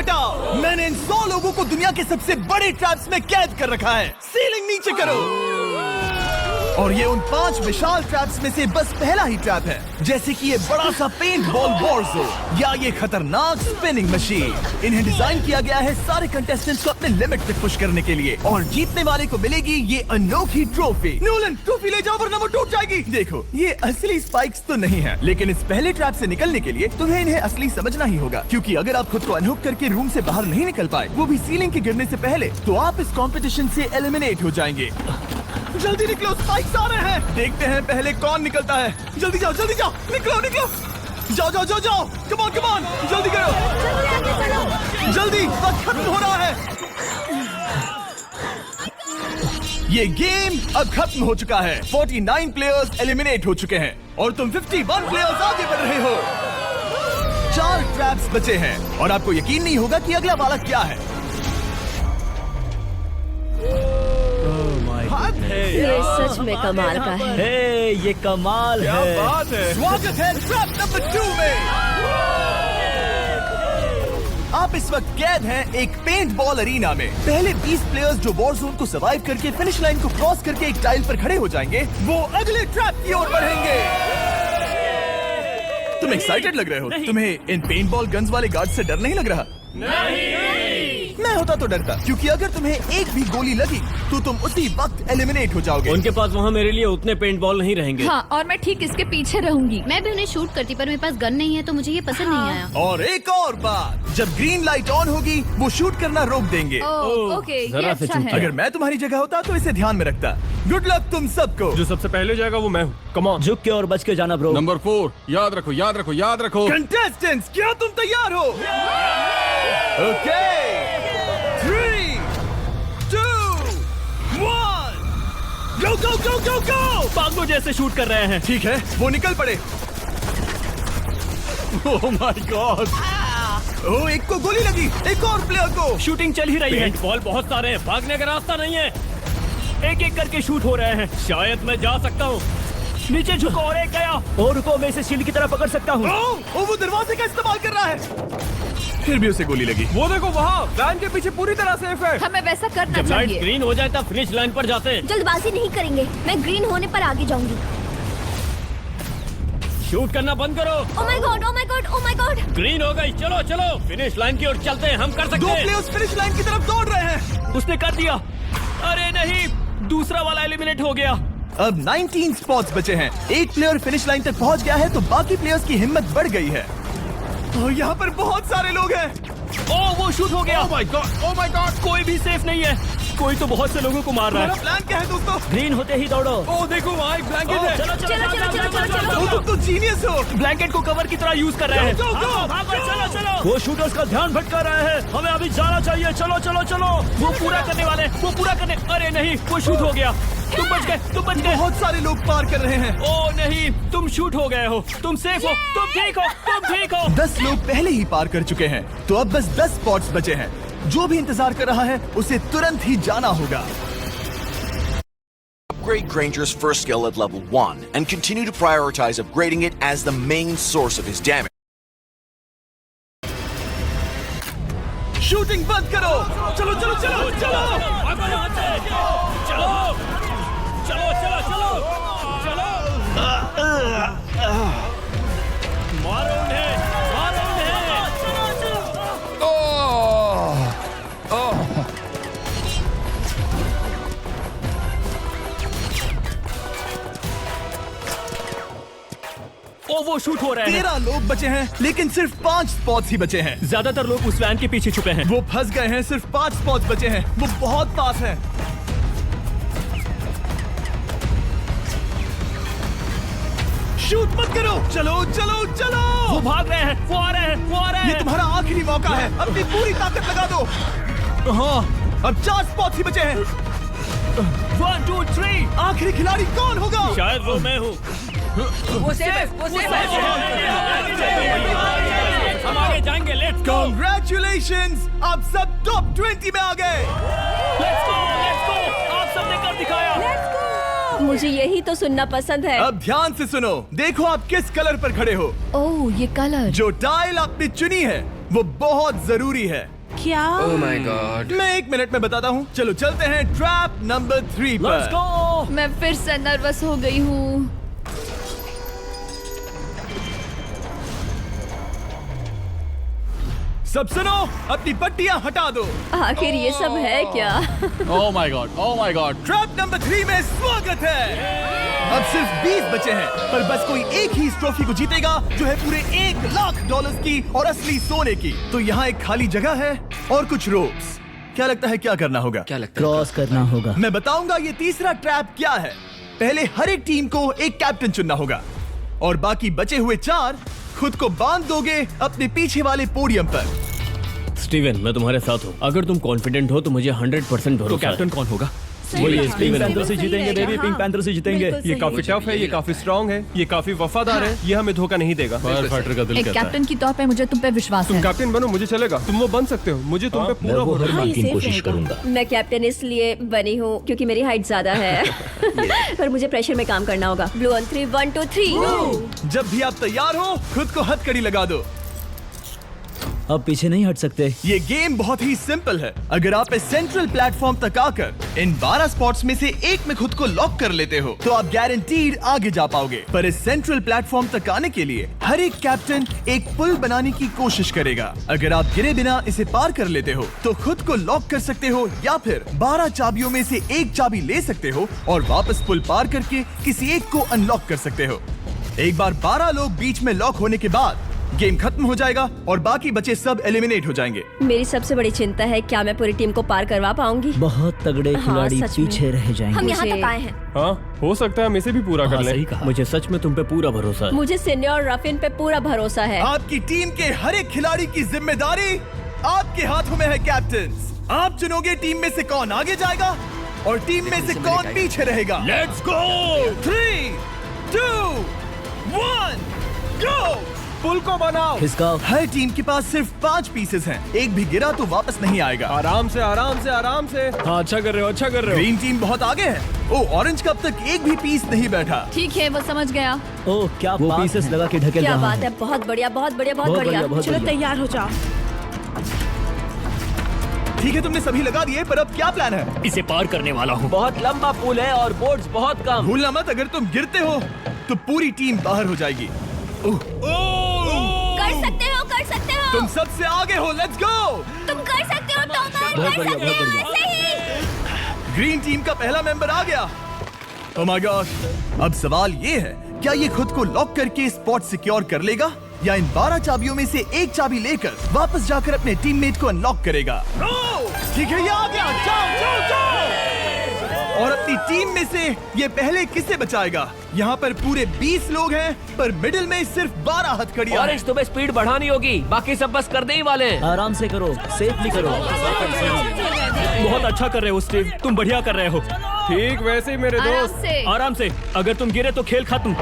हटाओ। मैंने इन 100 लोगों को दुनिया के सबसे बड़े ट्रैप्स में कैद कर रखा है। सीलिंग नीचे करो। और ये उन 5 विशाल ट्रैप्स में से बस पहला ही ट्रैप है, जैसे कि ये बड़ा सा पेंट बॉल वॉरज़ोन या ये खतरनाक स्पिनिंग मशीन। इन्हें डिजाइन किया गया है सारे कंटेस्टेंट्स को अपने लिमिट तक पुश करने के लिए, और जीतने वाले को मिलेगी ये अनोखी ट्रॉफी। नोलन, ट्रॉफी ले जाओ वरना वो टूट जाएगी। देखो, ये असली स्पाइक्स तो नहीं है, लेकिन इस पहले ट्रैप से निकलने के लिए तुम्हें इन्हें असली समझना ही होगा, क्योंकि अगर आप खुद को अनहुक करके रूम से बाहर नहीं निकल पाए, वो भी सीलिंग के गिरने से पहले, तो आप इस कॉम्पिटिशन से एलिमिनेट हो जाएंगे। जल्दी निकलो, स्पाइक्स आ रहे हैं। देखते हैं पहले कौन निकलता है। जल्दी जाओ, निकलो। जाओ। कम ऑन, जल्दी करो। जल्दी, वक्त खत्म हो रहा है। ये गेम अब खत्म हो चुका है। 49 प्लेयर्स एलिमिनेट हो चुके हैं और तुम 51 प्लेयर्स आगे बढ़ रहे हो। 4 ट्रैप्स बचे हैं और आपको यकीन नहीं होगा कि अगला वाला क्या है। ये सच में कमाल का है। हे, ये कमाल है। बात है। स्वागत है ट्रैप नंबर 2 में। आप इस वक्त कैद हैं एक पेंट बॉल अरीना में। पहले 20 प्लेयर्स जो वॉरज़ोन को सर्वाइव करके फिनिश लाइन को क्रॉस करके एक टाइल पर खड़े हो जाएंगे, वो अगले ट्रैप की ओर बढ़ेंगे। तुम एक्साइटेड लग रहे हो। तुम्हें इन पेंट बॉल गन्स वाले गार्ड से डर नहीं लग रहा? मैं होता तो डरता, क्योंकि अगर तुम्हें एक भी गोली लगी तो तुम उसी वक्त एलिमिनेट हो जाओगे। उनके पास वहाँ मेरे लिए उतने पेंट बॉल नहीं रहेंगे। हाँ, और मैं ठीक इसके पीछे रहूंगी। मैं भी उन्हें शूट करती, पर मेरे पास गन नहीं है तो मुझे ये पसंद नहीं आया। और एक और बात, जब ग्रीन लाइट ऑन होगी वो शूट करना रोक देंगे। ओके, ये जरा से अच्छा चुप है। अगर मैं तुम्हारी जगह होता तो इसे ध्यान में रखता। गुड लक तुम सबको। जो सबसे पहले जाएगा वो मैं हूँ। Come on. झुक के और बच के जाना ब्रो। नंबर 4, याद रखो। कंटेस्टेंट्स, क्या तुम तैयार हो? Okay, 3, 2, 1, go! पागलों जैसे शूट कर रहे हैं। ठीक है, वो निकल पड़े। ओह माय गॉड। ओह, एक को गोली लगी, एक और प्लेयर को। शूटिंग चल ही रही है। पेंट बॉल बहुत सारे हैं, भागने का रास्ता नहीं है। एक करके शूट हो रहे हैं। शायद मैं जा सकता हूँ। नीचे झुको और एक गया। और रुको, मैं इसे शील्ड की तरह पकड़ सकता हूँ। ओह, वो दरवाजे का इस्तेमाल कर रहा है। फिर भी उसे गोली लगी। वो देखो वहाँ, प्लान के पीछे पूरी तरह सेफ है। हमें वैसा करना जब लाइट चाहिए। ग्रीन हो जाए तब फिनिश लाइन पर जाते हैं। जल्दबाजी नहीं करेंगे, मैं ग्रीन होने पर आगे जाऊंगी। शूट करना बंद करो। ओह माय गॉड। ग्रीन हो गई। चलो फिनिश लाइन की ओर चलते हैं। हम कर 2 सकते हैं। प्लेयर्स फिनिश लाइन की तरफ दौड़ रहे हैं। उसने कर दिया। अरे नहीं, दूसरा वाला एलिमिनेट हो गया। अब 19 स्पॉट्स बचे हैं। एक प्लेयर फिनिश लाइन तक पहुंच गया है तो बाकी प्लेयर्स की हिम्मत बढ़ गई है। और यहाँ पर बहुत सारे लोग हैं। ओह, वो शूट हो गया। ओह माय गॉड। कोई भी सेफ नहीं है। कोई तो बहुत से लोगों को मार रहा तुम्हारा है। प्लान क्या है दोस्तों? ग्रीन होते ही दौड़ो। ओह देखो वहाँ एक ब्लैंकेट है। ओह, तुम तो जीनियस हो। ब्लैंकेट को कवर की तरह यूज कर रहे हैं। Go, go, go, चलो। वो शूटर्स का ध्यान भटका रहे हैं। हमें अभी जाना चाहिए। चलो। वो पूरा करने। अरे नहीं, वो शूट हो गया। तुम बच गए। बहुत सारे लोग पार कर रहे हैं। ओह नहीं, तुम शूट हो गए हो। तुम सेफ हो। तुम ठीक हो। 10 लोग पहले ही पार कर चुके हैं, तो अब बस 10 स्पॉट्स बचे हैं। जो भी इंतजार कर रहा है उसे तुरंत ही जाना होगा। Upgrade Granger's first skill at level 1 and continue to prioritize upgrading it as the main source of his damage. Shooting बंद करो। चलो। मारो उन्हें। ओ, वो शूट हो रहे हैं। 13 लोग बचे हैं, लेकिन सिर्फ 5 स्पॉट्स ही बचे हैं। ज्यादातर लोग उस वैन के पीछे छुपे हैं। वो फंस गए हैं। सिर्फ 5 स्पॉट्स बचे हैं। वो बहुत पास है। शूट मत करो। चलो। वो भाग रहे हैं। वो आ रहे हैं। ये तुम्हारा आखिरी मौका है। अपनी पूरी ताकत लगा दो। हाँ, अब 4 स्पॉट्स ही बचे हैं। 1, 2, 3। आखिरी खिलाड़ी कौन होगा? शायद वो मैं हूँ। वो सेफ। हम आगे जाएंगे। Let's go. Congratulations! आप सब टॉप 20 में आ गए। Let's go. आप सबने कर दिखाया। मुझे यही तो सुनना पसंद है। अब ध्यान से सुनो। देखो आप किस कलर पर खड़े हो। ओह, ये कलर। जो टाइल आपने चुनी है वो बहुत जरूरी है। क्या? Oh my God. मैं 1 मिनट में बताता हूँ। चलो चलते हैं ट्रैप नंबर 3 पर। Let's go. मैं फिर से नर्वस हो गई हूँ। सब सुनो, अपनी पट्टियां हटा दो। आखिर ये सब है क्या? Oh my God. Oh my God. Trap number 3 में स्वागत है। अब सिर्फ 20 बचे हैं, पर बस कोई एक ही इस ट्रॉफी को जीतेगा जो है पूरे $1,00,000 की और असली सोने की। तो यहाँ एक खाली जगह है और कुछ रोप्स। क्या लगता है क्या करना होगा? क्रॉस करना होगा। मैं बताऊंगा ये तीसरा ट्रैप क्या है। पहले हर एक टीम को एक कैप्टन चुनना होगा और बाकी बचे हुए 4 खुद को बांध दोगे अपने पीछे वाले पोडियम पर। स्टीवन, मैं तुम्हारे साथ हूँ। अगर तुम कॉन्फिडेंट हो तो मुझे 100% भरोसा है। कैप्टन कौन होगा? बोलिए स्टीवन। पैंथर से जीतेंगे बेबी, पिंक पैंथर से जीतेंगे। ये काफी टफ है, ये काफी स्ट्रांग है, ये काफी वफादार है, ये हमें धोखा नहीं देगा। फायर फाइटर का दिल एक कहता है। कैप्टन की तौर पे मुझे तुम पे विश्वास तुम है। कैप्टन बनो, मुझे चलेगा। तुम वो बन सकते हो, मुझे तुम पे पूरा भरोसा है। की कोशिश करूंगा। मैं कैप्टन इसलिए बनी हूँ क्योंकि मेरी हाइट ज्यादा है। पर मुझे प्रेशर में काम करना होगा। Blue on 3, 1 2 3। जब भी आप तैयार हो खुद को हथकड़ी लगा दो। अब पीछे नहीं हट सकते। ये गेम बहुत ही सिंपल है। अगर आप इस सेंट्रल प्लेटफॉर्म तक आकर इन 12 स्पॉट्स में से एक में खुद को लॉक कर लेते हो तो आप गारंटीड आगे जा पाओगे। पर इस सेंट्रल प्लेटफॉर्म तक आने के लिए हर एक कैप्टन एक पुल बनाने की कोशिश करेगा। अगर आप गिरे बिना इसे पार कर लेते हो तो खुद को लॉक कर सकते हो या फिर 12 चाबियों में से एक चाबी ले सकते हो और वापस पुल पार करके किसी एक को अनलॉक कर सकते हो। एक बार 12 लोग बीच में लॉक होने के बाद गेम खत्म हो जाएगा और बाकी बचे सब एलिमिनेट हो जाएंगे। मेरी सबसे बड़ी चिंता है क्या मैं पूरी टीम को पार करवा पाऊंगी। बहुत तगड़े खिलाड़ी सच में। पीछे रह जाएंगे। हम यहाँ तक आए हैं। हाँ, हो सकता है हम इसे भी पूरा कर लें। मुझे सच में तुम पे पूरा भरोसा है। मुझे सीनियर रफिन पे पूरा भरोसा है। आपकी टीम के हर एक खिलाड़ी की जिम्मेदारी आपके हाथों में है कैप्टन्स। आप चुनोगे टीम में से कौन आगे जाएगा और टीम में से कौन पीछे रहेगा। Let's go. 3 2 1 गो। पुल को बनाओ। इसका हर टीम के पास सिर्फ 5 पीसेस हैं। एक भी गिरा तो वापस नहीं आएगा। आराम से, आराम से, आराम से। हाँ, अच्छा कर रहे हो, अच्छा कर रहे हो। ग्रीन टीम बहुत आगे है। ओ, ऑरेंज का अब तक एक भी पीस नहीं बैठा। ठीक है, वो समझ गया। ओह क्या वो पीसेस लगा के ढकेल क्या रहा बात है। बहुत बढ़िया, बहुत बढ़िया, बहुत बहुत बढ़िया। बढ़िया, बहुत चलो बढ़िया। तैयार हो जाओ। ठीक है, तुमने सभी लगा दिए, पर अब क्या प्लान है? इसे पार करने वाला हूँ। बहुत लंबा पुल है और बोर्ड्स बहुत कम। भूलना मत, अगर तुम गिरते हो तो पूरी टीम बाहर हो जाएगी। कर सकते हो, कर सकते हो। तुम सबसे आगे हो। Let's go. तुम कर सकते हो टॉमर, बहुत कर बढ़िया, सकते बहुत हो बढ़िया। ऐसे ही। ग्रीन टीम का पहला मेंबर आ गया। ओह माय गॉड। अब सवाल ये है, क्या ये खुद को लॉक करके स्पॉट सिक्योर कर लेगा या इन 12 चाबियों में से एक चाबी लेकर वापस जाकर अपने टीममेट को अनलॉक करेगा? ठीक है, ये आ गया। जाओ जाओ जाओ। और अपनी टीम में से ये पहले किसे बचाएगा? यहाँ पर पूरे 20 लोग हैं, पर मिडिल में सिर्फ 12 हथकड़ियां हैं। ऑरेंज, तुम्हें स्पीड बढ़ानी होगी, बाकी सब बस करने ही वाले हैं। आराम से करो, सेफली करो। बहुत अच्छा कर रहे हो स्टीव, तुम बढ़िया कर रहे हो। ठीक वैसे ही मेरे आराम दोस्त। से। आराम से। अगर तुम गिरे तो खेल खत्म।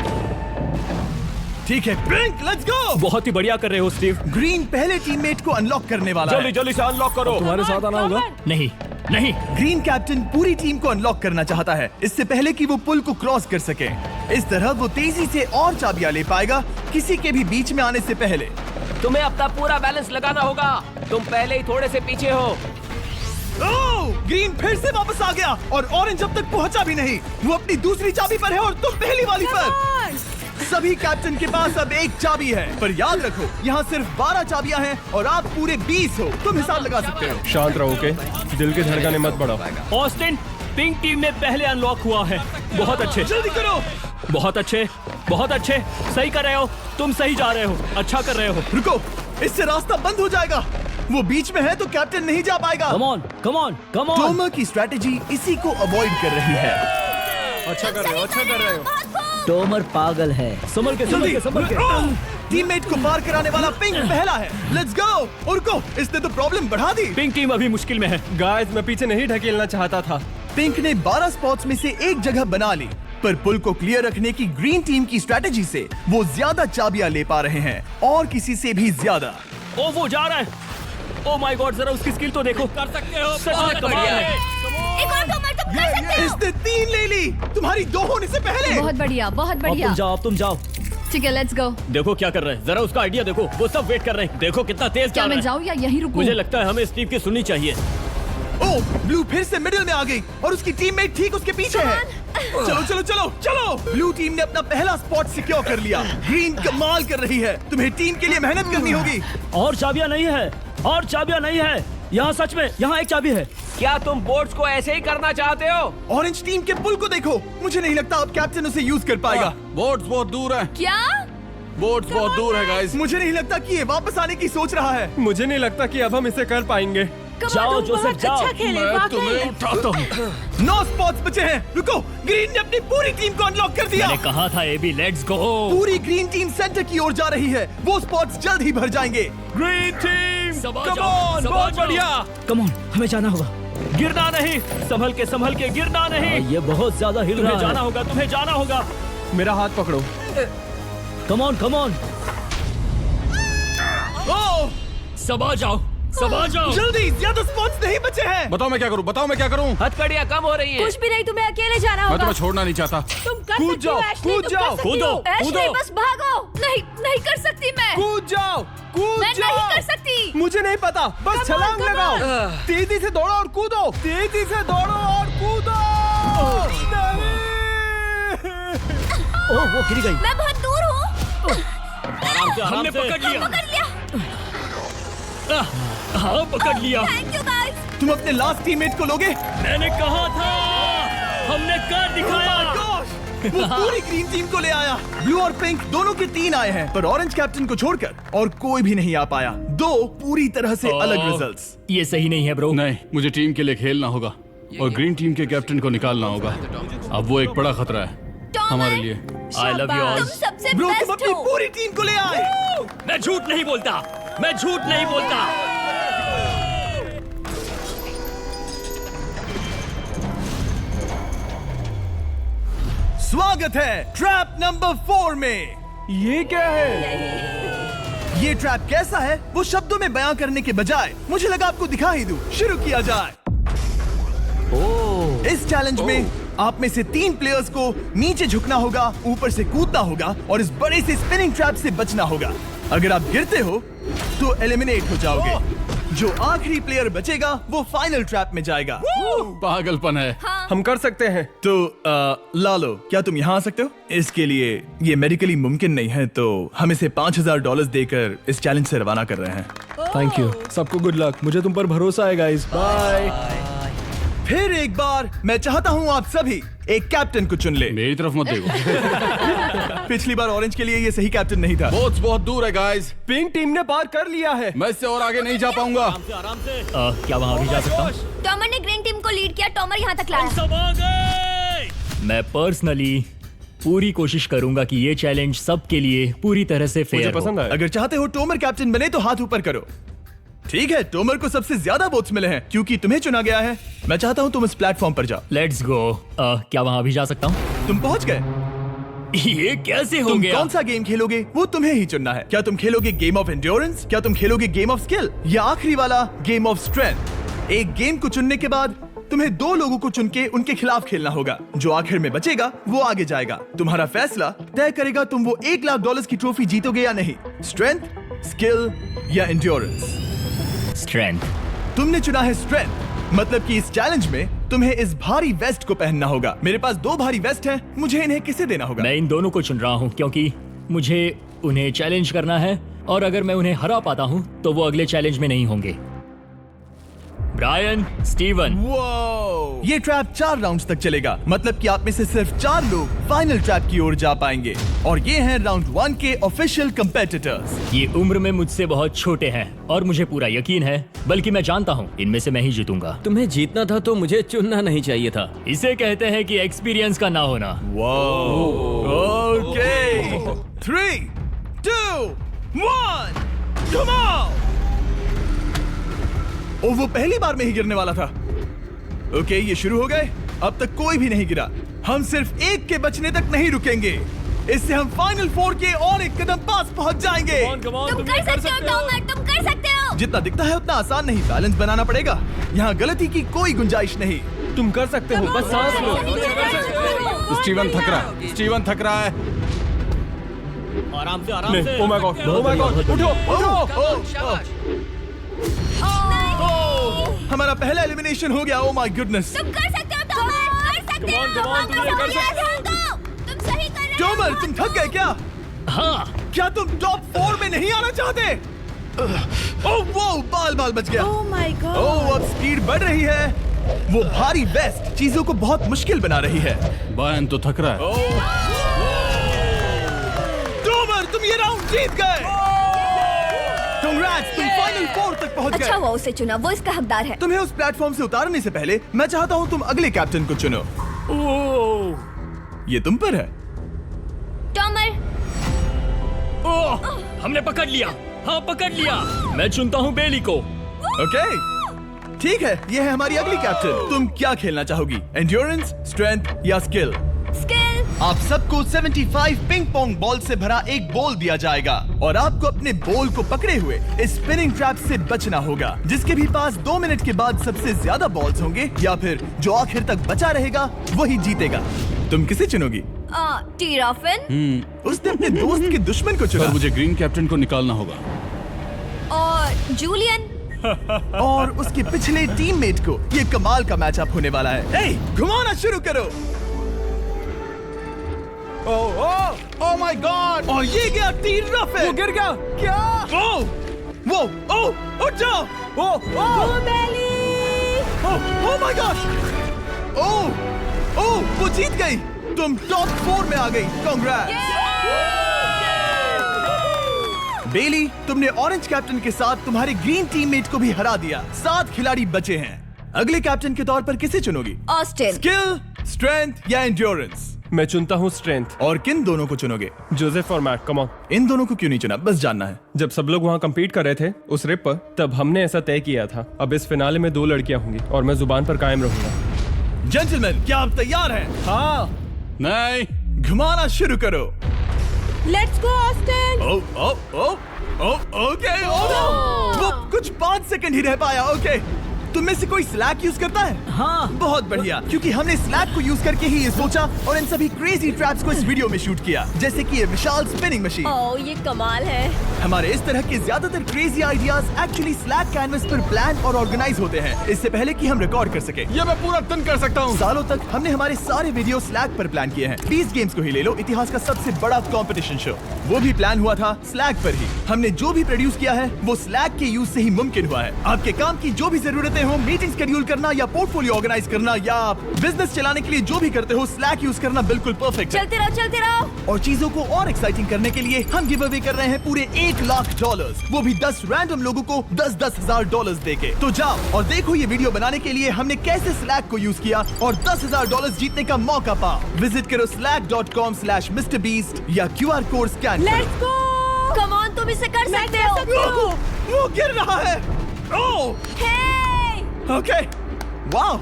ठीक है, ब्लिंक, लेट्स गो। बहुत ही बढ़िया कर रहे हो स्टीव। ग्रीन पहले टीममेट को अनलॉक करने वाला जल्दी है। जल्दी से अनलॉक करो। तुम्हारे साथ आना होगा। नहीं नहीं। ग्रीन कैप्टन पूरी टीम को अनलॉक करना चाहता है, इससे पहले कि वो पुल को क्रॉस कर सके। इस तरह वो तेजी से और चाबियां ले पाएगा, किसी के भी बीच में आने से पहले। तुम्हें अपना पूरा बैलेंस लगाना होगा, तुम पहले ही थोड़े से पीछे हो। ओह, ग्रीन फिर से वापस आ गया और ऑरेंज अब तक पहुंचा भी नहीं। वो अपनी दूसरी चाबी पर है और तुम पहली वाली पर। सभी कैप्टन के पास अब एक चाबी है, पर याद रखो यहाँ सिर्फ 12 चाबियां हैं और आप पूरे 20 हो। तुम हिसाब लगा सकते हो। शांत रहो, ओके? दिल के धड़कने मत बढ़ाओ। ऑस्टिन, पिंक टीम में पहले अनलॉक हुआ है। बहुत अच्छे, जल्दी करो। बहुत अच्छे, बहुत अच्छे। सही कर रहे हो, तुम सही जा रहे हो, अच्छा कर रहे हो। रुको, इससे रास्ता बंद हो जाएगा। वो बीच में है तो कैप्टन नहीं जा पाएगा। Come on, come on, come on. Tomer की स्ट्रेटेजी इसी को अवॉइड कर रही है। अच्छा कर रहे हो, अच्छा कर रहे हो। टोमर पागल है। संभल के, संभल के, संभल के। टीममेट को पार कराने वाला पिंक पहला है। Let's go. और रुको, इसने तो प्रॉब्लम बढ़ा दी। पिंक टीम अभी मुश्किल में है। गाइस, मैं पीछे नहीं ढकेलना चाहता था। पिंक ने 12 स्पॉट्स में से एक जगह बना ली, पर पुल को क्लियर रखने की ग्रीन टीम की स्ट्रेटेजी से वो ज्यादा चाबियां ले पा रहे हैं और किसी से भी ज्यादा। ओ वो जा रहा है। ओ माय गॉड, जरा उसकी स्किल तो देखो। कर सकते हो, बहुत बढ़िया है। एक और टॉमर, तुम कर सकते हो। इसने 3 ले ली, तुम्हारी 2 होने से पहले। बहुत बढ़िया, बहुत अब बढ़िया। तुम जाओ, अब तुम जाओ। ठीक है, लेट्स गो। देखो क्या कर रहे हैं, जरा उसका आइडिया देखो, वो सब वेट कर रहे हैं। देखो कितना तेज क्या चल मैं रहा है। जाऊँ या यहीं रुकूं? मुझे लगता है हमें स्टीव की सुननी चाहिए। ओ, ब्लू फिर से मिडिल में आ गई और उसकी टीममेट ठीक उसके पीछे है। चलो चलो चलो चलो। ब्लू टीम ने अपना पहला स्पॉट सिक्योर कर लिया। ग्रीन कमाल कर रही है। तुम्हें टीम के लिए मेहनत करनी होगी। और चाबियां नहीं है, और चाबियां नहीं है। यहाँ सच में, यहाँ एक चाबी है। क्या तुम बोट्स को ऐसे ही करना चाहते हो? ऑरेंज टीम के पुल को देखो। मुझे नहीं लगता अब कैप्टन उसे यूज कर पाएगा। बोट्स बहुत दूर है। क्या? बोट्स बहुत दूर है गाइस। मुझे नहीं लगता कि ये वापस आने की सोच रहा है। मुझे नहीं लगता कि अब हम इसे कर पाएंगे। जाओ जोसेफ जाओ। मैं तुम्हें उठाता हूँ। 9 स्पॉट्स बचे हैं। रुको, ग्रीन ने अपनी पूरी टीम को अनलॉक कर दिया। मैंने कहा था एबी, लेट्स गो। पूरी ग्रीन टीम सेंटर की ओर जा रही है। वो स्पॉट्स जल्द ही भर जाएंगे। ग्रीन टीम, सबा कम जाओ, ऑन, सबा बहुत जाओ। बढ़िया। कम ऑन, हमें जाना होगा। गिरना नहीं, संभल के गिरना नहीं। ये बहुत ज्यादा हिल रहा है। जाना होगा, तुम्हें जाना होगा। मेरा हाथ पकड़ो। कम ऑन कम ऑन, ओह, सबा जाओ, सबा जाओ। जल्दी, ज्यादा स्पॉट्स नहीं बचे हैं। बताओ मैं क्या करूँ, बताओ मैं क्या करूँ। हथकड़ियाँ कम हो रही हैं। कुछ भी नहीं, तुम्हें अकेले जाना मैं होगा। तुम्हें छोड़ना नहीं चाहता। तुम कर कूद सकती हो, जाओ, एशली, कूद तुम जाओ, कर सकती कूदो, हो। एशली, कूदो। बस भागो। नहीं कर सकती मैं। कूद जाओ, कूद मैं जाओ। नहीं कर सकती। मुझे नहीं पता, बस Come on, छलांग come लगाओ। on। तेजी से दौड़ो और कूदो, तेजी से दौड़ो और कूदो। नहीं। ओह, वो गिर गई। मैं बहुत दूर हूँ। आराम से, हमने पकड़ लिया। पकड़ लिया। हाँ, पकड़ लिया। Thank you guys. तुम अपने लास्ट टीममेट को लोगे? मैंने कहा था, हमने कर दिखाया। Oh my gosh! वो पूरी ग्रीन टीम को ले आया। ब्लू और पिंक दोनों के 3 आए हैं, पर ऑरेंज कैप्टन को छोड़कर और कोई भी नहीं आ पाया। 2 पूरी तरह से अलग रिजल्ट्स। ये सही नहीं है ब्रो। नहीं, मुझे टीम के लिए खेलना होगा और ग्रीन टीम के कैप्टन को निकालना होगा। अब वो एक बड़ा खतरा है हमारे लिए। I love you all. तुम सबसे ब्रो, तुम बेस्ट अपनी हो। पूरी टीम को ले आए। मैं झूठ नहीं बोलता, मैं झूठ नहीं बोलता। स्वागत है ट्रैप नंबर 4 में। ये क्या है? ये ट्रैप कैसा है वो शब्दों में बयां करने के बजाय मुझे लगा आपको दिखा ही दूं। शुरू किया जाए। इस चैलेंज में आप में से 3 प्लेयर्स को नीचे झुकना होगा, ऊपर से कूदना होगा और इस बड़े से स्पिनिंग ट्रैप से बचना होगा। अगर आप गिरते हो तो एलिमिनेट हो जाओगे। जो आखिरी प्लेयर बचेगा वो फाइनल ट्रैप में जाएगा। पागलपन है। हम कर सकते हैं। तो लालो, क्या तुम यहाँ आ सकते हो? इसके लिए ये मेडिकली मुमकिन नहीं है, तो हम इसे $5000 देकर इस चैलेंज से रवाना कर रहे हैं। Thank you. सबको गुड लक। मुझे तुम पर भरोसा है गाइस। बाय। फिर एक बार मैं चाहता हूँ आप सभी एक कैप्टन को चुन ले। मेरी तरफ मत देखो। पिछली बार ऑरेंज के लिए ये सही कैप्टन नहीं था। बोट्स बहुत दूर है गाइस। पिंक टीम ने पार कर लिया है। मैं इससे और आगे नहीं जा पाऊंगा। आराम से। क्या वहाँ भी जा सकता हूँ? टॉमर ने ग्रीन टीम को लीड किया, टॉमर यहाँ तक लाया। सब आ गए। मैं पर्सनली पूरी कोशिश करूंगा कि ये चैलेंज सबके लिए पूरी तरह से मुझे फेयर पसंद हो। आया। अगर चाहते हो टोमर कैप्टन बने तो हाथ ऊपर करो। ठीक है, टोमर को सबसे ज्यादा वोट्स मिले हैं क्योंकि तुम्हें चुना गया है। मैं चाहता हूँ तुम इस प्लेटफॉर्म पर जाओ। Let's go. क्या वहाँ भी जा सकता हूँ? तुम पहुँच गए। ये कैसे हो तुम गया? कौन सा गेम खेलोगे वो तुम्हें ही चुनना है। क्या तुम खेलोगे गेम ऑफ एंड्योरेंस, क्या तुम खेलोगे गेम ऑफ स्किल, या आखिरी वाला गेम ऑफ स्ट्रेंथ? एक गेम को चुनने के बाद तुम्हें 2 लोगों को चुन के उनके खिलाफ खेलना होगा। जो आखिर में बचेगा वो आगे जाएगा। तुम्हारा फैसला तय करेगा तुम वो $1,00,000 की ट्रॉफी जीतोगे या नहीं। स्ट्रेंथ, स्किल या एंड्योरेंस? स्ट्रेंथ। तुमने चुना है स्ट्रेंथ। मतलब कि इस चैलेंज में तुम्हें इस भारी वेस्ट को पहनना होगा। मेरे पास 2 भारी वेस्ट हैं, मुझे इन्हें किसे देना होगा? मैं इन दोनों को चुन रहा हूँ क्योंकि मुझे उन्हें चैलेंज करना है और अगर मैं उन्हें हरा पाता हूँ तो वो अगले चैलेंज में नहीं होंगे। Brian, Steven. वो ये ट्रैप 4 राउंड्स तक चलेगा। मतलब कि आप में से सिर्फ 4 लोग फाइनल ट्रैप की ओर जा पाएंगे और ये हैं राउंड 1 के ऑफिशियल कंपेटिटर्स। ये उम्र में मुझसे बहुत छोटे हैं और मुझे पूरा यकीन है, बल्कि मैं जानता हूँ इनमें से मैं ही जीतूंगा। तुम्हें जीतना था तो मुझे चुनना नहीं चाहिए था। इसे कहते हैं कि एक्सपीरियंस का ना होना। Okay, 3, 2, 1, come on. ओ, वो पहली बार में ही गिरने वाला था। ओके, ये शुरू हो गए। अब तक कोई भी नहीं गिरा। हम सिर्फ एक के बचने तक नहीं रुकेंगे। इससे हम फाइनल 4 के और एक कदम पास पहुंच जाएंगे। तुम कर सकते हो टॉमर, तुम कर सकते हो। जितना दिखता है उतना आसान नहीं, बैलेंस बनाना पड़ेगा। यहाँ गलती की कोई गुंजाइश नहीं। तुम कर सकते हो, बस सांस लो। स्टीवन थक रहा है। स्टीवन थक रहा है। आराम से आराम नहीं, से oh my God, oh my God, उठो, उठो। हमारा पहला एलिमिनेशन हो गया। Oh my goodness. तुम कर सकते हो टॉमर, कर सकते हो। come on, तुम ये कर सकते हो। तुम सही कर रहे हो। टॉमर, तुम थक गए क्या? हाँ क्या तुम टॉप 4 में नहीं आना चाहते? ओह वो बाल बच गया। Oh my God. ओह अब स्पीड बढ़ रही है। वो भारी वेस्ट चीजों को बहुत मुश्किल बना रही है। बायन तो थक रहा है। टॉमर, तुम ये राउंड जीत गए। Congrats, तुम फाइनल 4 तक पहुंच अच्छा गए। हुआ उसे चुना, वो इसका हकदार है। तुम्हें उस प्लेटफॉर्म से उतारने से पहले मैं चाहता हूँ तुम अगले कैप्टन को चुनो। ये तुम पर है। टॉमर, ओह हमने पकड़ लिया। हाँ पकड़ लिया। मैं चुनता हूँ बेली को। ओके ठीक है, ये है हमारी अगली कैप्टन। तुम क्या खेलना चाहोगी? एंड्योरेंस, स्ट्रेंथ या स्किल? स्किल। आप सबको 75 पिंग पोंग बॉल से भरा एक बॉल दिया जाएगा और आपको अपने बॉल को पकड़े हुए इस स्पिनिंग ट्रैप से बचना होगा। जिसके भी पास 2 मिनट के बाद सबसे ज्यादा बॉल्स होंगे या फिर जो आखिर तक बचा रहेगा वही जीतेगा। तुम किसे चुनोगी? टीराफिन उसने अपने दोस्त के दुश्मन को चुना पर मुझे ग्रीन कैप्टन को निकालना होगा। और जूलियन। और उसके पिछले टीममेट को। ये कमाल का मैचअप होने वाला है। ए, घुमाना शुरू करो। ओह माय गॉड! और ये गया टीराफिन। वो गिर गया। क्या? वो उठ जाओ। ओह माय गॉड! ओह वो जीत गई। तुम टॉप 4 में आ गई। कांग्रेट्स। बेली, तुमने ऑरेंज कैप्टन के साथ तुम्हारे ग्रीन टीममेट को भी हरा दिया। 7 खिलाड़ी बचे हैं। अगले कैप्टन के तौर पर किसे चुनोगी? ऑस्टिन। स्किल, स्ट्रेंथ या एंड्योरेंस? मैं चुनता हूँ स्ट्रेंथ। और किन दोनों को चुनोगे? जोसेफ और मैट, कम ऑन। इन दोनों को क्यों नहीं चुना? बस जानना है। जब सब लोग वहाँ कम्पीट कर रहे थे उस रिप पर, तब हमने ऐसा तय किया था। अब इस फिनाले में 2 लड़कियां होंगी और मैं जुबान पर कायम रहूंगा। जेंटलमैन, क्या आप तैयार हैं? हाँ। नहीं। घुमाना शुरू करो। Let's go Austin. ओके। वो कुछ 5 सेकंड ही रह पाया। ओके, तुम में से कोई स्लैक यूज करता है? हाँ बहुत बढ़िया, क्योंकि हमने स्लैक को यूज करके ही ये सोचा और इन सभी क्रेजी ट्रैप्स को इस वीडियो में शूट किया, जैसे कि ये विशाल स्पिनिंग मशीन। ओह ये कमाल है। हमारे इस तरह के ज्यादातर crazy ideas actually slack canvas पर प्लान और ऑर्गेनाइज होते हैं इससे पहले कि हम रिकॉर्ड कर सके। ये मैं पूरा दिन कर सकता हूँ। सालों तक हमने हमारे सारे वीडियो स्लैक पर प्लान किए हैं। 20 गेम्स को ही ले लो, इतिहास का सबसे बड़ा कंपटीशन शो, वो भी प्लान हुआ था स्लैक पर ही। हमने जो भी प्रोड्यूस किया है वो स्लैक के यूज से ही मुमकिन हुआ है। आपके काम की जो भी जरूरतें हो, मीटिंग शेड्यूल करना या पोर्टफोलियो ऑर्गेनाइज करना या बिजनेस चलाने के लिए जो भी करते हो, स्लैक यूज करना बिल्कुल परफेक्ट है। चलते रहो। और चीजों को और एक्साइटिंग करने के लिए हम गिव अवे कर रहे हैं पूरे $1,00,000, वो भी 10 रैंडम लोगों को $10,000 देके। तो जाओ और देखो ये वीडियो बनाने के लिए हमने कैसे स्लैक को यूज किया और $10,000 जीतने का मौका पाओ। विजिट करो slack.com/MrBeast या QR कोड स्कैन करो। Let's go. कम ऑन, तुम इसे कर सकते हो। वो गिर रहा है। ओह ओके, वाओ,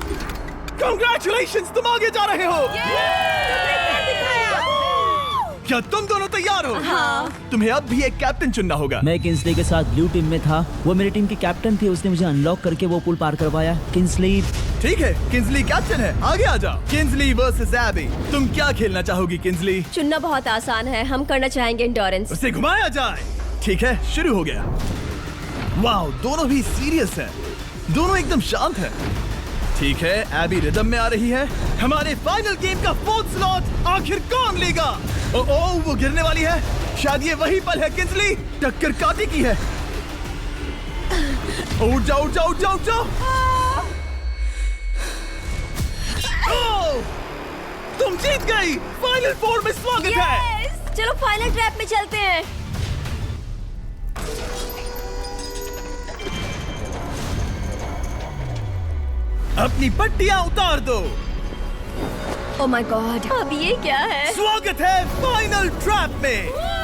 कांग्रेचुलेशंस, तुम आगे जा रहे हो। क्या तुम दोनों तैयार हो? हाँ। तुम्हें अब भी एक कैप्टन चुनना होगा। मैं किंग्सली के साथ ब्लू टीम में था। वो मेरी टीम की कैप्टन थी, उसने मुझे अनलॉक करके वो पुल पार करवाया। किंग्सली। ठीक है, किंग्सली कैप्टन है, आगे आ जाओ। किंग्सली वर्सेस एबी, तुम क्या खेलना चाहोगी किंग्सली? चुनना बहुत आसान है, हम करना चाहेंगे एंड्योरेंस। उसे घुमाया जाए। ठीक है, शुरू हो गया। वाओ, दोनों भी सीरियस हैं, दोनों एकदम शांत हैं। ठीक है, एबी रिदम में आ रही है। हमारे फाइनल गेम का 4th स्लॉट आखिर कौन लेगा? ओह वो गिरने वाली है। शायद ये वही पल है किंग्सली, टक्कर काटी की है। उठ जाओ उठ जाओ उठ जाओ उठ जाओ। ओह, तुम जीत गई। फाइनल 4 में स्वागत है। चलो फाइनल ट्रैप में चलते हैं। अपनी पट्टियां उतार दो। ओह माय गॉड, अब ये क्या है? स्वागत है फाइनल ट्रैप में।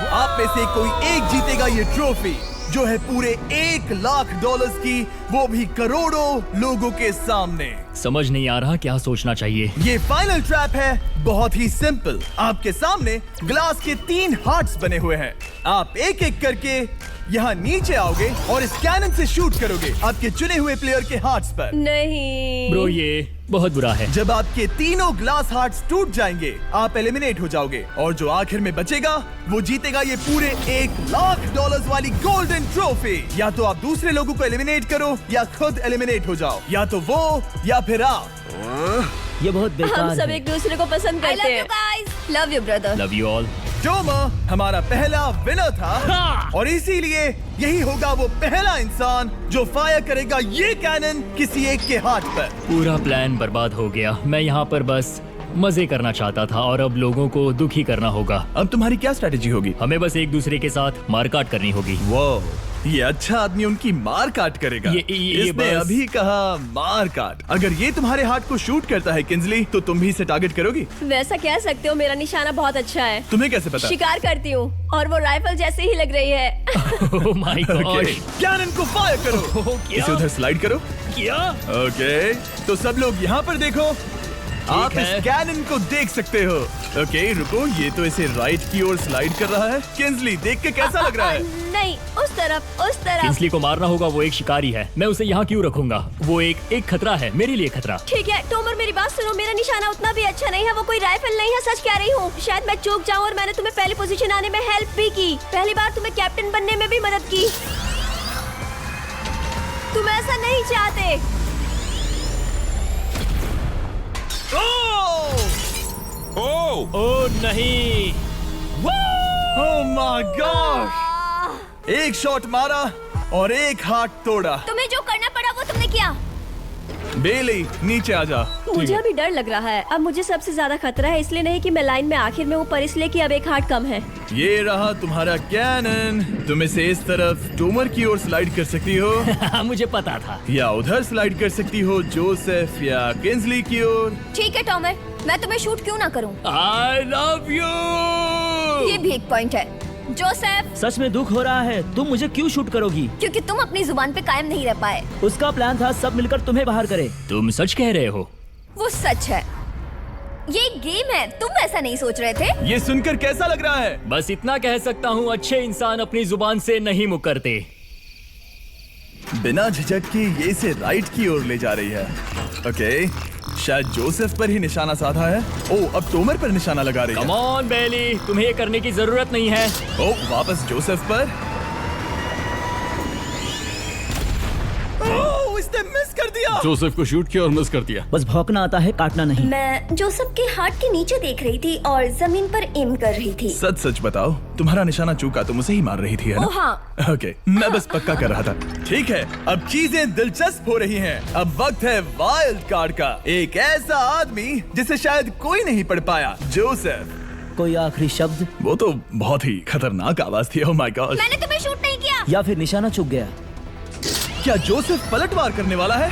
आप में से कोई एक जीतेगा ये ट्रॉफी, जो है पूरे $1,00,000 की, वो भी करोड़ों लोगों के सामने। समझ नहीं आ रहा क्या सोचना चाहिए। ये फाइनल ट्रैप है, बहुत ही सिंपल। आपके सामने ग्लास के 3 हार्ट्स बने हुए हैं। आप एक एक करके यहाँ नीचे आओगे और इस कैनन से शूट करोगे आपके चुने हुए प्लेयर के हार्ट्स पर। नहीं ब्रो ये बहुत बुरा है। जब आपके तीनों ग्लास हार्ट्स टूट जाएंगे आप एलिमिनेट हो जाओगे और जो आखिर में बचेगा वो जीतेगा ये पूरे $1,00,000 वाली गोल्डन ट्रॉफी। या तो आप दूसरे लोगों को एलिमिनेट करो या खुद एलिमिनेट हो जाओ, या तो वो या फिर आप। ये बहुत हम बेकार सब है। एक दूसरे को पसंद करते हैं। Love you brother. Love you all. Tomer हमारा पहला विनर था और इसीलिए यही होगा वो पहला इंसान जो फायर करेगा ये कैनन किसी एक के हाथ पर। पूरा प्लान बर्बाद हो गया। मैं यहाँ पर बस मजे करना चाहता था और अब लोगों को दुखी करना होगा। अब तुम्हारी क्या स्ट्रेटेजी होगी? हमें बस एक दूसरे के साथ मारकाट करनी होगी। वो ये अच्छा आदमी उनकी मार काट करेगा। इसने बस- अभी कहा मार काट। अगर ये तुम्हारे हार्ट को शूट करता है किंजली तो तुम भी इसे टारगेट करोगी? वैसा कह सकते हो, मेरा निशाना बहुत अच्छा है। तुम्हें कैसे पता? शिकार करती हूँ और वो राइफल जैसे ही लग रही है। ओह माय गॉड। कैनन को फायर करो। इसे उधर स्लाइड करो। क्या? ओके तो सब लोग यहाँ पर देखो। आप इस है। कैनन को देख सकते हो। ओके रुको, ये तो इसे राइट की ओर स्लाइड कर रहा है। किंजली देख के कैसा लग रहा है? नहीं, उस तरफ, उस तरफ। किंसली को मारना होगा, वो एक शिकारी है। मैं उसे यहाँ क्यों रखूंगा? वो एक खतरा है, मेरे लिए खतरा। ठीक है टोमर, मेरी बात सुनो। मेरा निशाना उतना भी अच्छा नहीं है, वो कोई राइफल नहीं है, सच कह रही हूँ। शायद मैं चूक जाऊँ और मैंने तुम्हें पहली पोजीशन आने में हेल्प भी की। पहली बार तुम्हें कैप्टन बनने में भी मदद की। तुम ऐसा नहीं चाहते। ओह नहीं। ओह माय गॉड! एक शॉट मारा और एक हाथ तोड़ा। तुम्हें जो करना पड़ा वो तुमने किया। बेली नीचे आ जा। मुझे अभी डर लग रहा है। अब मुझे सबसे ज्यादा खतरा है, इसलिए नहीं कि मैं लाइन में आखिर में हूँ, पर इसलिए कि अब एक हार्ट कम है। ये रहा तुम्हारा कैनन। तुम इसे इस तरफ टोमर की ओर स्लाइड कर सकती हो मुझे पता था। या उधर स्लाइड कर सकती हो जोसेफ या किंजली की ओर। ठीक है टोमर, मैं तुम्हें शूट क्यों ना करूं? I love you. ये भी एक पॉइंट है। जोसेफ, सच में दुख हो रहा है। तुम मुझे क्यों शूट करोगी? क्योंकि तुम अपनी जुबान पे कायम नहीं रह पाए। उसका प्लान था सब मिलकर तुम्हें बाहर करे। तुम सच कह रहे हो? वो सच है। ये एक गेम है, तुम ऐसा नहीं सोच रहे थे। ये सुनकर कैसा लग रहा है? बस इतना कह सकता हूँ, अच्छे इंसान अपनी जुबान से नहीं मुकरते। बिना झिझक के ये इसे राइट की ओर ले जा रही है। ओके शायद जोसेफ पर ही निशाना साधा है। ओ अब टोमर पर निशाना लगा रही है। कम ऑन बेली, तुम्हें ये करने की जरूरत नहीं है। ओ वापस जोसेफ पर। ओ इसने मिस कर दिया। जोसेफ को शूट किया और मिस कर दिया। बस भौंकना आता है, काटना नहीं। मैं जोसेफ के हार्ट के नीचे देख रही थी और जमीन पर एम कर रही थी। सच सच बताओ, तुम्हारा निशाना चूका, तुम उसे ही मार रही थी है ना? ओ हाँ। ओके मैं बस पक्का कर रहा था। ठीक है अब चीजें दिलचस्प हो रही हैं। अब वक्त है वाइल्ड कार्ड का। एक ऐसा आदमी जिसे शायद कोई नहीं पढ़ पाया, जोसेफ। कोई आखिरी शब्द? वो तो बहुत ही खतरनाक आवाज थी। ओह माय गॉड! मैंने तुम्हें शूट नहीं किया। या फिर निशाना चूक गया? क्या जोसेफ पलटवार करने वाला है?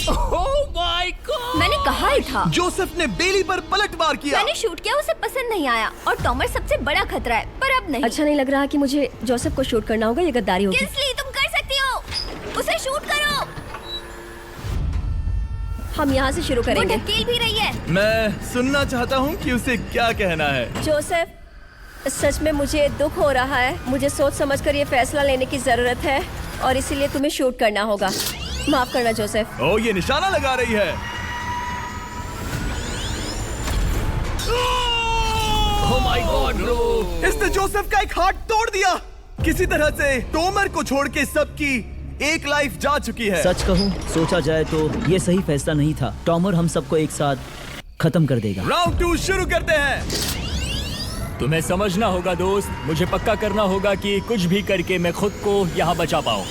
ओह माय गॉड! मैंने कहा ही था। जोसेफ ने बेली पर पलटवार किया। मैंने शूट किया, उसे पसंद नहीं आया और टॉमर सबसे बड़ा खतरा है, पर अब नहीं। अच्छा नहीं लग रहा कि मुझे जोसेफ को शूट करना होगा, ये गद्दारी होगी। किंसली तुम कर सकती हो, उसे शूट करो। हम यहाँ से शुरू करेंगे। वो ढकेल भी रही है। मैं सुनना चाहता हूँ कि उसे क्या कहना है। जोसेफ, सच में मुझे दुख हो रहा है। मुझे सोच समझकर ये फैसला लेने की जरूरत है और इसीलिए तुम्हें शूट करना होगा। माफ करना जोसेफ। ओ ये निशाना लगा रही है। ओह माय गॉड ब्रो! इसने जोसेफ का एक हाथ तोड़ दिया। किसी तरह से टोमर को छोड़ के सबकी एक लाइफ जा चुकी है। सच कहूँ, सोचा जाए तो ये सही फैसला नहीं था। टॉमर हम सबको एक साथ खत्म कर देगा। राउंड 2 शुरू करते हैं। तुम्हें समझना होगा दोस्त, मुझे पक्का करना होगा कि कुछ भी करके मैं खुद को यहाँ बचा पाऊँ।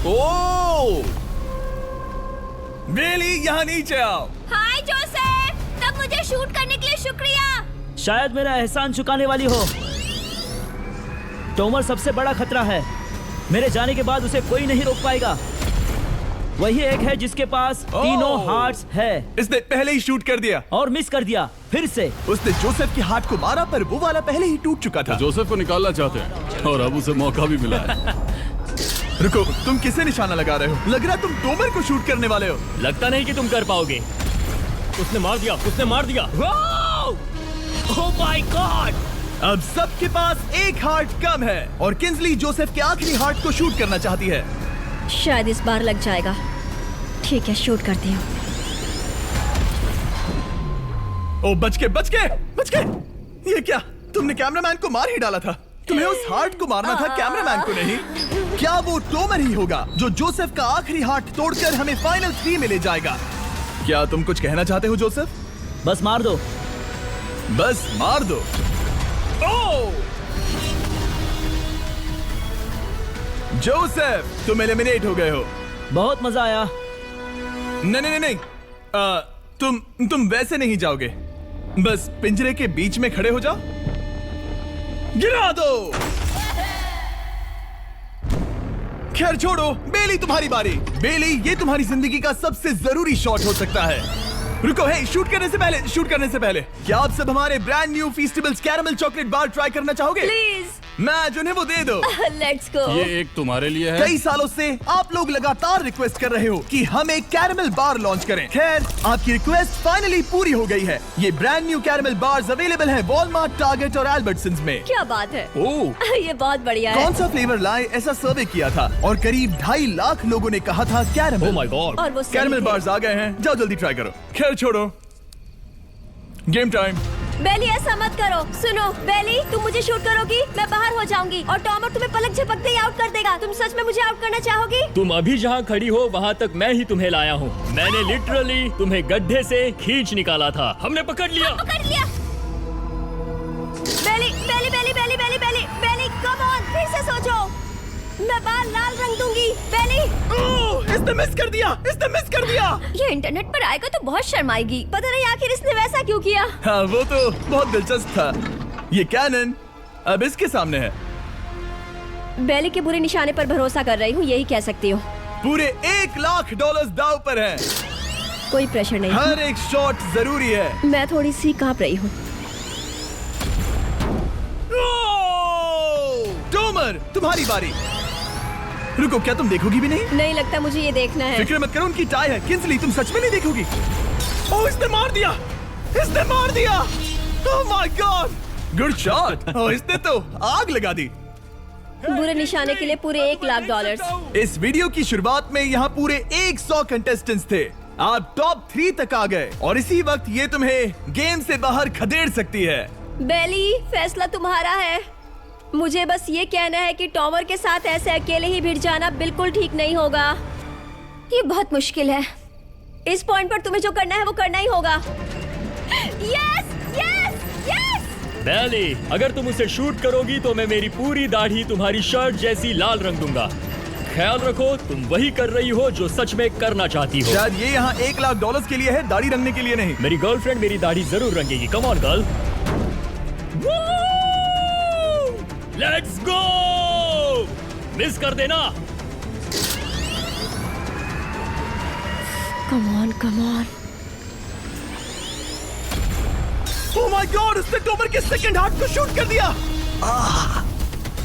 ओह! बेली यहाँ नीचे आओ। हाय जोसेफ, तब मुझे शूट करने के लिए शुक्रिया। शायद मेरा एहसान चुकाने वाली हो। टोमर सबसे बड़ा खतरा है। मेरे जाने के बाद उसे कोई नहीं रोक पाएगा। वही एक है जिसके पास तीनों हार्ट्स है। इसने पहले ही शूट कर दिया और मिस कर दिया। फिर से। उसने जोसेफ के हार्ट को मारा पर वो वाला पहले ही टूट चुका था। जोसेफ को निकालना चाहते हैं और अब उसे मौका भी मिला है। रुको, तुम किसे निशाना लगा रहे हो? लग रहा है तुम टोमर को शूट करने वाले हो। लगता नहीं कि तुम कर पाओगे। उसने मार दिया, उसने मार दिया। Oh my God! अब सबके पास एक हार्ट कम है और किंजली जोसेफ के आखिरी हार्ट को शूट करना चाहती है। शायद इस बार लग जाएगा। ठीक है, शूट करती हूँ। ओ बच के! ये क्या? तुमने कैमरामैन को मार ही डाला था। तुम्हें उस हार्ट को मारना था, कैमरामैन को नहीं। क्या वो टोमर ही होगा जो जोसेफ का आखिरी हार्ट तोड़कर हमें फाइनल 3 में ले जाएगा? क्या तुम कुछ कहना चाहते हो जोसेफ? बस मार दो। बस मार दो। ओह! जोसेफ, तुम एलिमिनेट हो गए हो। बहुत मजा आया। नहीं। तुम वैसे नहीं जाओगे। बस पिंजरे के बीच में खड़े हो जाओ। गिरा दो। खैर छोड़ो, बेली तुम्हारी बारी। बेली, ये तुम्हारी जिंदगी का सबसे जरूरी शॉट हो सकता है। रुको, हे, शूट करने से पहले क्या आप सब हमारे brand new Feastables caramel chocolate bar try करना चाहोगे? प्लीज। मैं उन्हें वो दे दो। Let's go. ये एक तुम्हारे लिए है। कई सालों से आप लोग लगातार रिक्वेस्ट कर रहे हो कि हम एक कैरेमल बार लॉन्च करें। खैर, आपकी रिक्वेस्ट फाइनली पूरी हो गई है। ये brand new caramel bars available है वॉलमार्ट, टारगेट और एल्बर्टसन्स में। क्या बात है। ओह, ये बहुत बढ़िया है। कौन सा फ्लेवर लाए, ऐसा सर्वे किया था और करीब 2.5 लाख लोगों ने कहा था कैरेमल। Oh my God! और वो सही कैरेमल थे। बार्स आ गए हैं, जाओ जल्दी ट्राई करो। खैर छोड़ो, गेम टाइम। बेली, ऐसा मत करो। सुनो बेली, तुम मुझे शूट करोगी, मैं बाहर हो जाऊंगी और टॉमर तुम्हें पलक झपकते ही आउट कर देगा। तुम सच में मुझे आउट करना चाहोगी? तुम अभी जहाँ खड़ी हो वहाँ तक मैं ही तुम्हें लाया हूँ। मैंने लिटरली तुम्हें गड्ढे से खींच निकाला था। हमने पकड़ लिया। पकड़ लिया। बेली, बेली, बेली, बेली, बेली, बेली, बेली, कम ऑन, फिर से सोचो। मैं बाल लाल रंग दूंगी। बेली, इसने मिस कर दिया। ये इंटरनेट पर आएगा तो बहुत शर्माएगी। पता नहीं आखिर इसने वैसा क्यों किया। हाँ, वो तो बहुत दिलचस्प था। ये कैनन अब इसके सामने है। बेली के बुरे निशाने पर भरोसा कर रही हूँ, यही कह सकती हूँ। पूरे $1 लाख दाव पर है। कोई प्रेशर नहीं। हर एक शॉट जरूरी है। मैं थोड़ी सी कांप रही हूँ। टोमर, तुम्हारी बारी। रुको, क्या तुम देखोगी भी नहीं? नहीं लगता मुझे ये देखना है। फिक्र मत करो, उनकी टाई है। किंजली, तुम सच में नहीं देखोगी? ओह, इसने मार दिया। Oh my god, good shot. Oh, इसने तो आग लगा दी। बुरे निशाने के लिए पूरे $1 लाख। इस वीडियो की शुरुआत में यहाँ पूरे 100 कंटेस्टेंट्स थे। आप टॉप 3 तक आ गए और इसी वक्त ये तुम्हें गेम से बाहर खदेड़ सकती है। बेली, फैसला तुम्हारा है। मुझे बस ये कहना है कि टॉमर के साथ ऐसे अकेले ही भिड़ जाना बिल्कुल ठीक नहीं होगा। ये बहुत मुश्किल है। इस पॉइंट पर तुम्हें जो करना है वो करना ही होगा। Yes, yes, yes. बेली, अगर तुम उसे शूट करोगी तो मैं मेरी पूरी दाढ़ी तुम्हारी शर्ट जैसी लाल रंग दूंगा। ख्याल रखो, तुम वही कर रही हो जो सच में करना चाहती हो। शायद ये यहाँ $1 लाख के लिए है, दाढ़ी रंगने के लिए नहीं। मेरी गर्लफ्रेंड मेरी दाढ़ी जरूर रंगेगी। Come on girl, let's go. Miss कर देना। Come on, come on. Oh my god, उसने टोमर के सेकंड हार्ट को शूट कर दिया।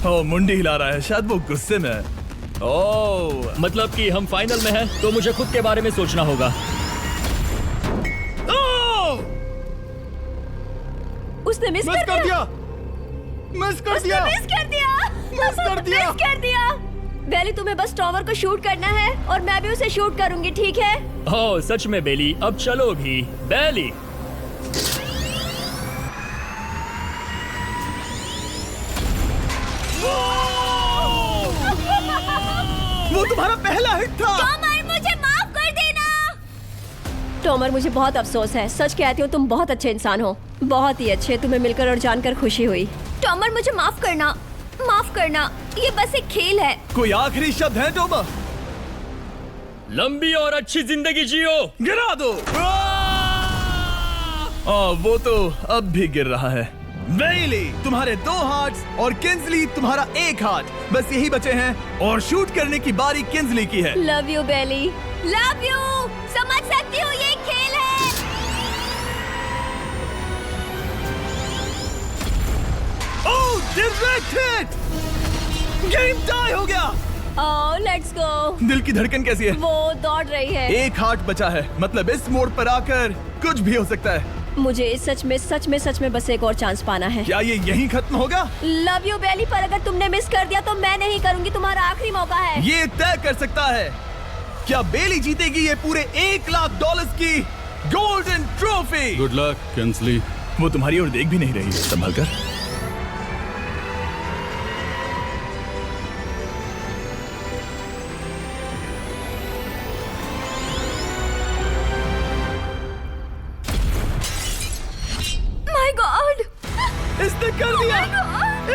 ओह, मुंडी हिला रहा है, शायद वो गुस्से में है। ओह, मतलब कि हम फाइनल में हैं, तो मुझे खुद के बारे में सोचना होगा। उसने मिस कर दिया। मिस कर दिया। बेली, तुम्हें बस टॉमर को शूट करना है और मैं भी उसे शूट करूंगी, ठीक है? ओह सच में बेली, अब चलो भी। बेली, वो तुम्हारा पहला हिट था। टॉमर, मुझे माफ कर देना। टॉमर, मुझे बहुत अफसोस है। सच कहती हूँ, तुम बहुत अच्छे इंसान हो, बहुत ही अच्छे। तुम्हें मिलकर और जानकर खुशी हुई। टॉमर, मुझे माफ करना, माफ करना। ये बस एक खेल है। कोई आखिरी शब्द है टोमर? लंबी और अच्छी जिंदगी जियो। गिरा दो। वो तो अब भी गिर रहा है। बेली, तुम्हारे 2 हार्ट्स और किंजली तुम्हारा 1 हार्ट। बस यही बचे हैं और शूट करने की बारी किंजली की है। Love you Bailey, love you. समझ सकती हूँ, ये खेल है। Direct hit. गेम टाई हो गया। ओह लेट्स गो। दिल की धड़कन कैसी है? वो दौड़ रही है। एक हार्ट बचा है, मतलब इस मोड़ पर आकर कुछ भी हो सकता है। मुझे सच में बस एक और चांस पाना है। क्या ये यहीं खत्म होगा? लव यू बेली, पर अगर तुमने मिस कर दिया तो मैं नहीं करूंगी। तुम्हारा आखिरी मौका है। ये तय कर सकता है क्या बेली जीतेगी ये पूरे $1,00,000 की गोल्डन ट्रॉफी। गुड लक केंसली। वो तुम्हारी ओर देख भी नहीं रही है, संभल कर। माय गॉड, इसने कर दिया।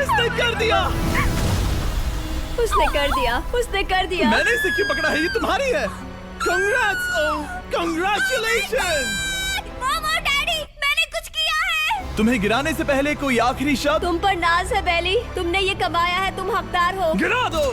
इसने कर दिया। उसने कर दिया। मैंने इसे क्यों पकड़ा है? ये तुम्हारी है। Congrats! Oh, congratulations! मॉम और डैडी, मैंने कुछ किया है। तुम्हें गिराने से पहले कोई आखिरी शब्द? तुम पर नाज है बेली, तुमने ये कमाया है, तुम हकदार हो। गिरा दो।